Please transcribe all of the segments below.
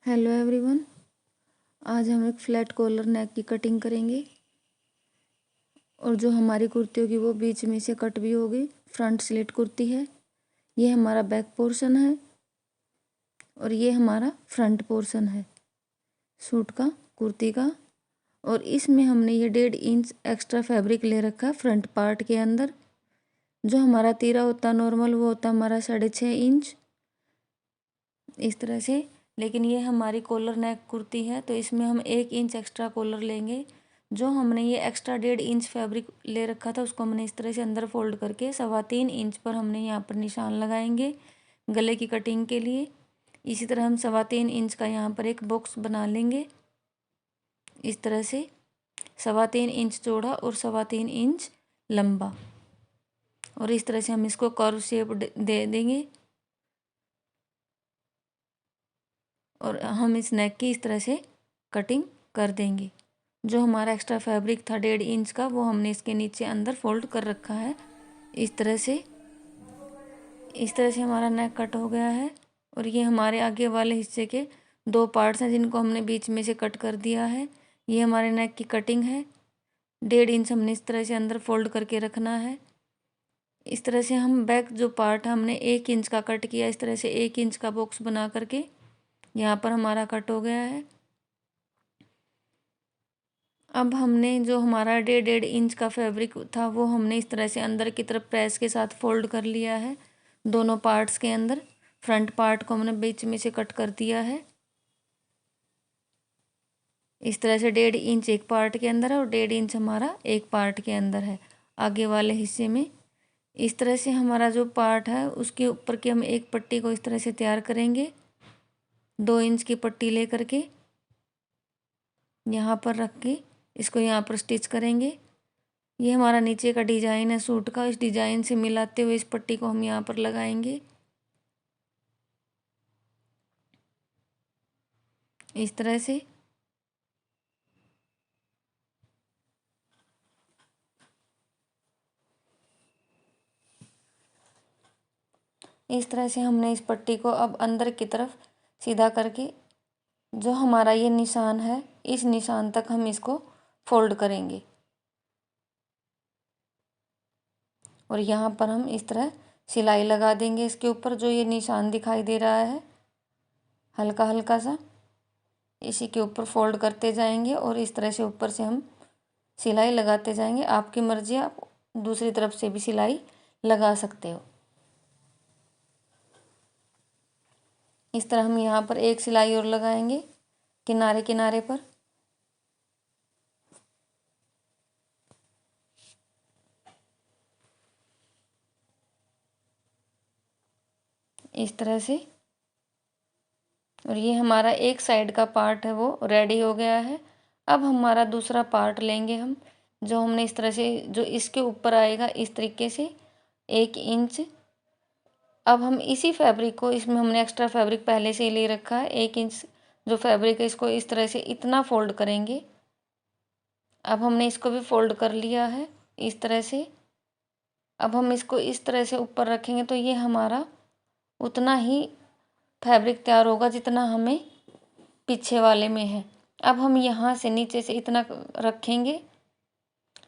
Hello everyone. आज हम एक फ्लैट कॉलर नेक की कटिंग करेंगे और जो हमारी कुर्ती होगी वो बीच में से कट भी होगी। फ्रंट स्लिट कुर्ती है। ये हमारा बैक पोर्शन है और ये हमारा फ्रंट पोर्शन है सूट का, कुर्ती का। और इसमें हमने ये 1.5 इंच एक्स्ट्रा फैब्रिक ले रखा है फ्रंट पार्ट के अंदर। जो हमारा तीरा होता है नॉर्मल वो होता है हमारा 6.5 इंच, इस तरह से। लेकिन ये हमारी कॉलर नेक कुर्ती है तो इसमें हम 1 इंच एक्स्ट्रा कॉलर लेंगे। जो हमने ये एक्स्ट्रा 1.5 इंच फैब्रिक ले रखा था उसको हमने इस तरह से अंदर फोल्ड करके 3.25 इंच पर हमने यहाँ पर निशान लगाएंगे गले की कटिंग के लिए। इसी तरह हम 3.25 इंच का यहाँ पर एक बॉक्स बना लेंगे इस तरह से, 3.25 इंच चौड़ा और 3.25 इंच लंबा। और इस तरह से हम इसको कर्व शेप दे देंगे और हम इस नेक की इस तरह से कटिंग कर देंगे। जो हमारा एक्स्ट्रा फैब्रिक था 1.5 इंच का वो हमने इसके नीचे अंदर फोल्ड कर रखा है इस तरह से। इस तरह से हमारा नेक कट हो गया है और ये हमारे आगे वाले हिस्से के 2 पार्ट्स हैं जिनको हमने बीच में से कट कर दिया है। ये हमारे नेक की कटिंग है। 1.5 इंच हमने इस तरह से अंदर फोल्ड करके रखना है। इस तरह से हम बैक जो पार्ट हमने 1 इंच का कट किया, इस तरह से 1 इंच का बॉक्स बना करके यहाँ पर हमारा कट हो गया है। अब हमने जो हमारा 1.5 इंच का फैब्रिक था वो हमने इस तरह से अंदर की तरफ प्रेस के साथ फोल्ड कर लिया है दोनों पार्ट्स के अंदर। फ्रंट पार्ट को हमने बीच में से कट कर दिया है इस तरह से। 1.5 इंच एक पार्ट के अंदर है और 1.5 इंच हमारा एक पार्ट के अंदर है आगे वाले हिस्से में। इस तरह से हमारा जो पार्ट है उसके ऊपर की हम एक पट्टी को इस तरह से तैयार करेंगे। 2 इंच की पट्टी ले करके यहाँ पर रख के इसको यहाँ पर स्टिच करेंगे। ये हमारा नीचे का डिजाइन है सूट का। इस डिजाइन से मिलाते हुए इस पट्टी को हम यहाँ पर लगाएंगे इस तरह से। इस तरह से हमने इस पट्टी को अब अंदर की तरफ सीधा करके जो हमारा ये निशान है इस निशान तक हम इसको फोल्ड करेंगे और यहाँ पर हम इस तरह सिलाई लगा देंगे इसके ऊपर। जो ये निशान दिखाई दे रहा है हल्का हल्का सा, इसी के ऊपर फोल्ड करते जाएंगे और इस तरह से ऊपर से हम सिलाई लगाते जाएंगे। आपकी मर्जी, आप दूसरी तरफ से भी सिलाई लगा सकते हो। इस तरह हम यहाँ पर एक सिलाई और लगाएंगे किनारे किनारे पर। इस तरह से। और ये हमारा एक साइड का पार्ट है वो रेडी हो गया है। अब हमारा दूसरा पार्ट लेंगे हम, जो हमने इस तरह से जो इसके ऊपर आएगा इस तरीके से 1 इंच। अब हम इसी फैब्रिक को, इसमें हमने एक्स्ट्रा फैब्रिक पहले से ही ले रखा है, 1 इंच जो फैब्रिक है इसको इस तरह से इतना फोल्ड करेंगे। अब हमने इसको भी फोल्ड कर लिया है इस तरह से। अब हम इसको इस तरह से ऊपर रखेंगे तो ये हमारा उतना ही फैब्रिक तैयार होगा जितना हमें पीछे वाले में है। अब हम यहाँ से नीचे से इतना रखेंगे,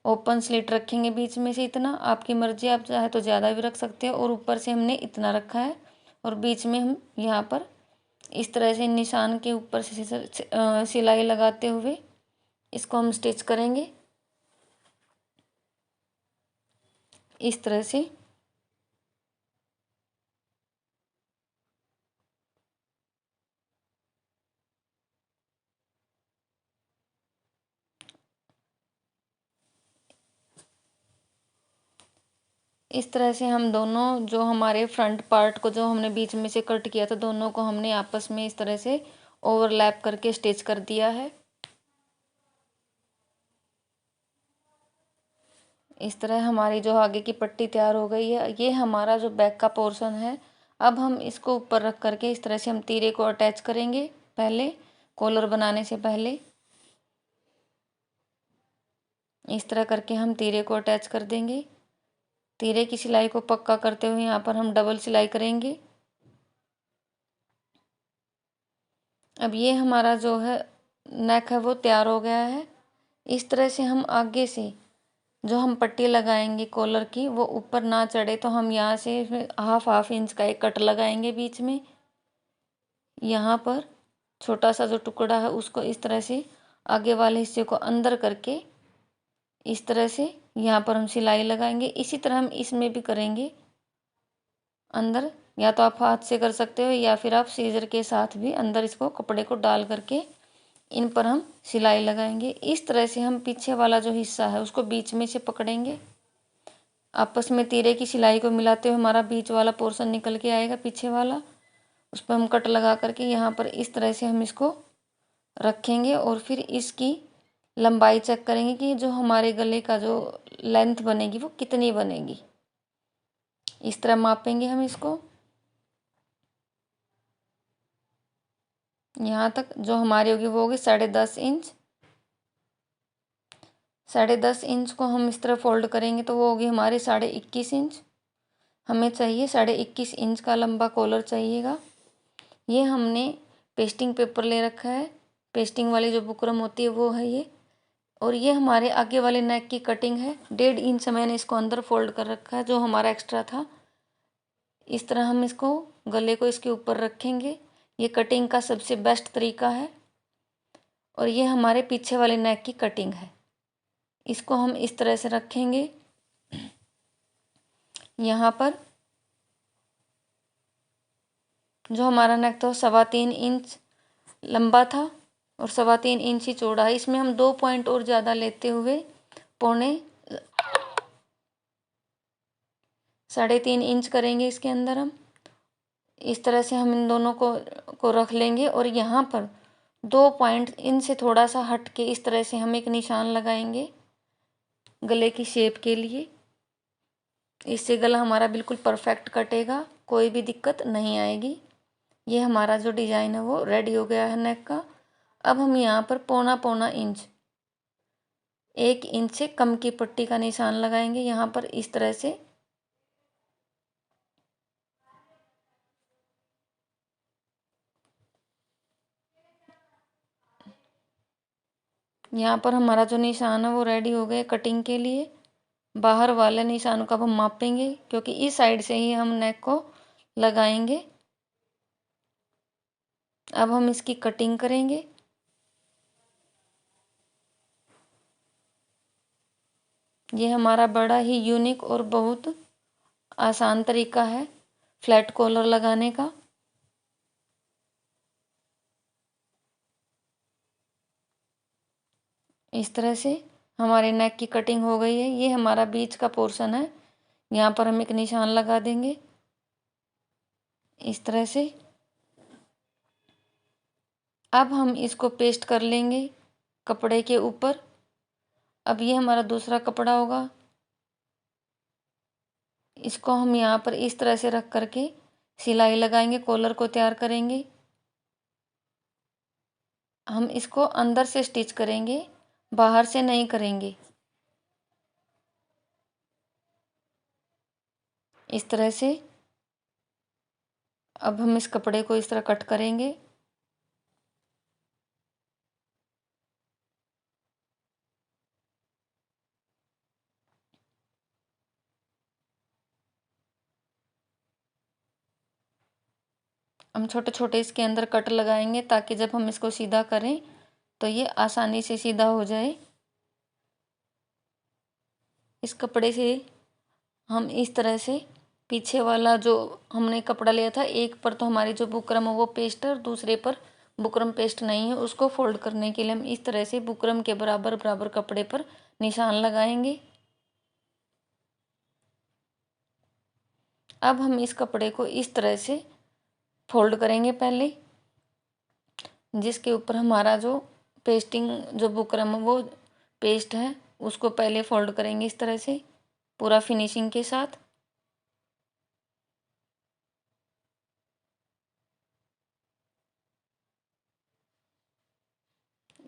ओपन स्लिट रखेंगे बीच में से इतना। आपकी मर्जी, आप चाहे तो ज़्यादा भी रख सकते हो। और ऊपर से हमने इतना रखा है और बीच में हम यहाँ पर इस तरह से निशान के ऊपर से सिलाई लगाते हुए इसको हम स्टिच करेंगे इस तरह से। इस तरह से हम दोनों जो हमारे फ्रंट पार्ट को जो हमने बीच में से कट किया था दोनों को हमने आपस में इस तरह से ओवरलैप करके स्टिच कर दिया है। इस तरह हमारी जो आगे की पट्टी तैयार हो गई है। ये हमारा जो बैक का पोर्शन है। अब हम इसको ऊपर रख करके इस तरह से हम तीरे को अटैच करेंगे पहले, कॉलर बनाने से पहले। इस तरह करके हम तीरे को अटैच कर देंगे। तीरे की सिलाई को पक्का करते हुए यहाँ पर हम डबल सिलाई करेंगे। अब ये हमारा जो है नेक है वो तैयार हो गया है। इस तरह से हम आगे से जो हम पट्टी लगाएंगे कॉलर की वो ऊपर ना चढ़े, तो हम यहाँ से हाफ इंच का एक कट लगाएंगे बीच में। यहाँ पर छोटा सा जो टुकड़ा है उसको इस तरह से आगे वाले हिस्से को अंदर करके इस तरह से यहाँ पर हम सिलाई लगाएंगे। इसी तरह हम इसमें भी करेंगे अंदर, या तो आप हाथ से कर सकते हो या फिर आप सीजर के साथ भी अंदर इसको कपड़े को डाल करके इन पर हम सिलाई लगाएंगे। इस तरह से हम पीछे वाला जो हिस्सा है उसको बीच में से पकड़ेंगे, आपस में तीरे की सिलाई को मिलाते हुए हमारा बीच वाला पोर्शन निकल के आएगा पीछे वाला। उस पर हम कट लगा करके यहाँ पर इस तरह से हम इसको रखेंगे और फिर इसकी लंबाई चेक करेंगे कि जो हमारे गले का जो लेंथ बनेगी वो कितनी बनेगी। इस तरह मापेंगे हम इसको। यहाँ तक जो हमारी होगी वो होगी 10.5 इंच। 10.5 इंच को हम इस तरह फोल्ड करेंगे तो वो होगी हमारी 21.5 इंच। हमें चाहिए 21.5 इंच का लंबा कॉलर चाहिएगा। ये हमने पेस्टिंग पेपर ले रखा है, पेस्टिंग वाली जो बुकरम होती है वो है ये। और ये हमारे आगे वाले नेक की कटिंग है। 1.5 इंच मैंने इसको अंदर फोल्ड कर रखा है जो हमारा एक्स्ट्रा था। इस तरह हम इसको गले को इसके ऊपर रखेंगे। ये कटिंग का सबसे बेस्ट तरीका है। और ये हमारे पीछे वाले नेक की कटिंग है। इसको हम इस तरह से रखेंगे। यहाँ पर जो हमारा नेक था 3.25 इंच लंबा था और 3.25 इंच ही चौड़ा है। इसमें हम 2 पॉइंट और ज़्यादा लेते हुए 3.5 इंच करेंगे इसके अंदर हम। इस तरह से हम इन दोनों को रख लेंगे और यहाँ पर 2 पॉइंट इनसे थोड़ा सा हट के इस तरह से हम एक निशान लगाएंगे गले की शेप के लिए। इससे गला हमारा बिल्कुल परफेक्ट कटेगा, कोई भी दिक्कत नहीं आएगी। ये हमारा जो डिज़ाइन है वो रेडी हो गया है नेक का। अब हम यहाँ पर 0.25 इंच, 1 इंच से कम की पट्टी का निशान लगाएंगे यहाँ पर इस तरह से। यहाँ पर हमारा जो निशान है वो रेडी हो गया कटिंग के लिए। बाहर वाले निशान को अब हम मापेंगे क्योंकि इस साइड से ही हम नेक को लगाएंगे। अब हम इसकी कटिंग करेंगे। ये हमारा बड़ा ही यूनिक और बहुत आसान तरीका है फ्लैट कॉलर लगाने का। इस तरह से हमारे नेक की कटिंग हो गई है। ये हमारा बीच का पोर्शन है, यहाँ पर हम एक निशान लगा देंगे इस तरह से। अब हम इसको पेस्ट कर लेंगे कपड़े के ऊपर। अब ये हमारा दूसरा कपड़ा होगा, इसको हम यहाँ पर इस तरह से रख करके सिलाई लगाएंगे, कॉलर को तैयार करेंगे। हम इसको अंदर से स्टिच करेंगे, बाहर से नहीं करेंगे। इस तरह से अब हम इस कपड़े को इस तरह कट करेंगे। हम छोटे छोटे इसके अंदर कट लगाएंगे ताकि जब हम इसको सीधा करें तो ये आसानी से सीधा हो जाए। इस कपड़े से हम इस तरह से पीछे वाला जो हमने कपड़ा लिया था, एक पर तो हमारी जो बुकरम है वो पेस्ट है और दूसरे पर बुकरम पेस्ट नहीं है, उसको फोल्ड करने के लिए हम इस तरह से बुकरम के बराबर बराबर कपड़े पर निशान लगाएंगे। अब हम इस कपड़े को इस तरह से फोल्ड करेंगे पहले, जिसके ऊपर हमारा जो पेस्टिंग जो बुकरम है वो पेस्ट है उसको पहले फोल्ड करेंगे इस तरह से पूरा फिनिशिंग के साथ।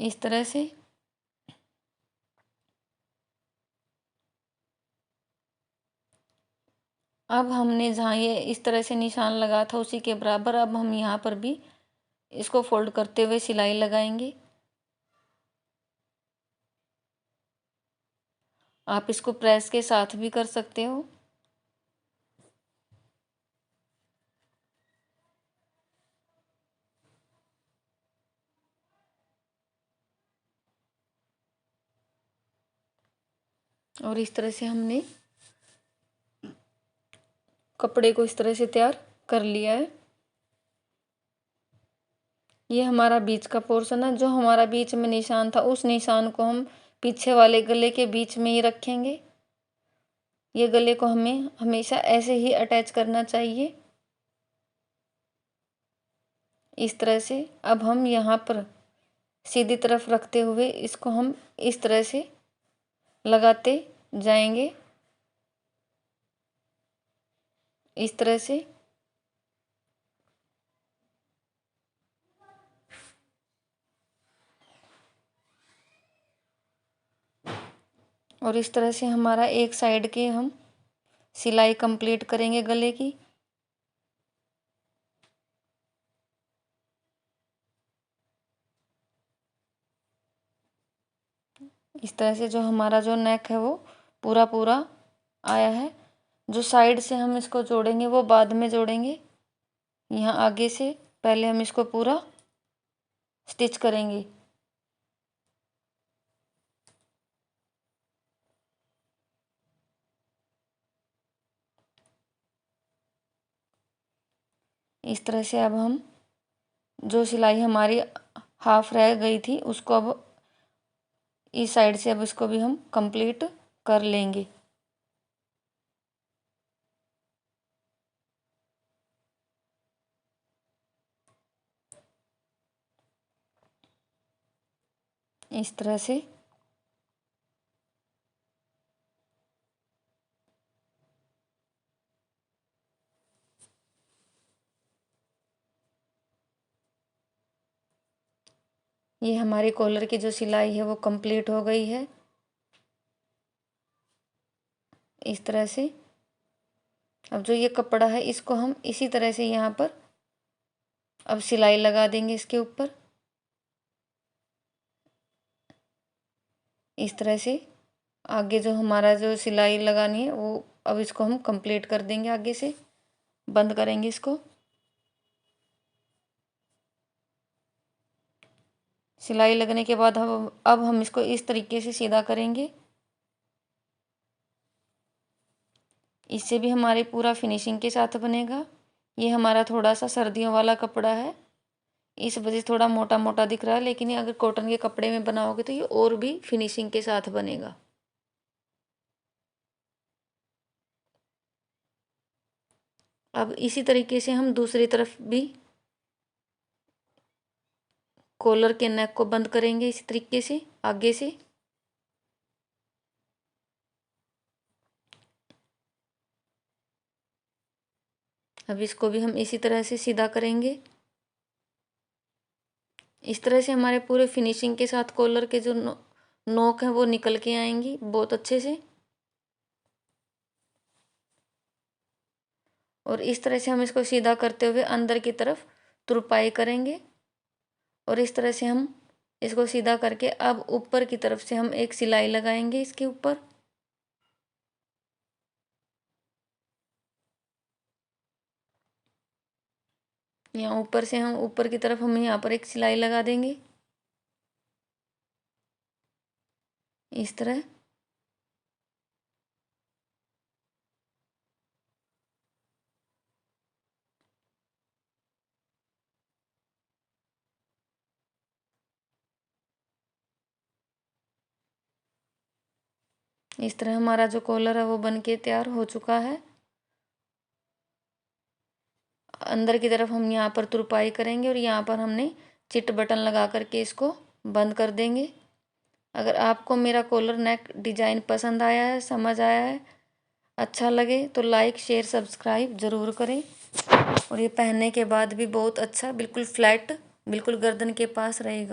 इस तरह से अब हमने जहाँ ये इस तरह से निशान लगा था उसी के बराबर अब हम यहाँ पर भी इसको फोल्ड करते हुए सिलाई लगाएंगे। आप इसको प्रेस के साथ भी कर सकते हो। और इस तरह से हमने कपड़े को इस तरह से तैयार कर लिया है। ये हमारा बीच का पोर्शन है। जो हमारा बीच में निशान था उस निशान को हम पीछे वाले गले के बीच में ही रखेंगे। ये गले को हमें हमेशा ऐसे ही अटैच करना चाहिए, इस तरह से। अब हम यहाँ पर सीधी तरफ रखते हुए इसको हम इस तरह से लगाते जाएंगे, इस तरह से। और इस तरह से हमारा एक साइड के हम सिलाई कंप्लीट करेंगे गले की। इस तरह से जो हमारा जो नेक है वो पूरा पूरा आया है। जो साइड से हम इसको जोड़ेंगे वो बाद में जोड़ेंगे। यहाँ आगे से पहले हम इसको पूरा स्टिच करेंगे। इस तरह से अब हम जो सिलाई हमारी हाफ रह गई थी उसको अब इस साइड से अब इसको भी हम कंप्लीट कर लेंगे। इस तरह से ये हमारी कॉलर की जो सिलाई है वो कंप्लीट हो गई है, इस तरह से। अब जो ये कपड़ा है इसको हम इसी तरह से यहाँ पर अब सिलाई लगा देंगे इसके ऊपर, इस तरह से। आगे जो हमारा जो सिलाई लगानी है वो अब इसको हम कंप्लीट कर देंगे। आगे से बंद करेंगे इसको। सिलाई लगने के बाद हम अब हम इसको इस तरीके से सीधा करेंगे। इससे भी हमारी पूरा फिनिशिंग के साथ बनेगा। ये हमारा थोड़ा सा सर्दियों वाला कपड़ा है, इस वजह से थोड़ा मोटा मोटा दिख रहा है, लेकिन ये अगर कॉटन के कपड़े में बनाओगे तो ये और भी फिनिशिंग के साथ बनेगा। अब इसी तरीके से हम दूसरी तरफ भी कॉलर के नेक को बंद करेंगे इसी तरीके से आगे से। अब इसको भी हम इसी तरह से सीधा करेंगे। इस तरह से हमारे पूरे फिनिशिंग के साथ कॉलर के जो नोक है वो निकल के आएंगी बहुत अच्छे से। और इस तरह से हम इसको सीधा करते हुए अंदर की तरफ तुरपाई करेंगे। और इस तरह से हम इसको सीधा करके अब ऊपर की तरफ से हम एक सिलाई लगाएंगे इसके ऊपर। यहाँ ऊपर से हम ऊपर की तरफ हम यहाँ पर एक सिलाई लगा देंगे इस तरह। इस तरह हमारा जो कॉलर है वो बन के तैयार हो चुका है। अंदर की तरफ हम यहाँ पर तुरपाई करेंगे और यहाँ पर हमने चिट बटन लगा करके इसको बंद कर देंगे। अगर आपको मेरा कॉलर नेक डिज़ाइन पसंद आया है, समझ आया है, अच्छा लगे तो लाइक शेयर सब्सक्राइब ज़रूर करें। और ये पहनने के बाद भी बहुत अच्छा बिल्कुल फ्लैट बिल्कुल गर्दन के पास रहेगा।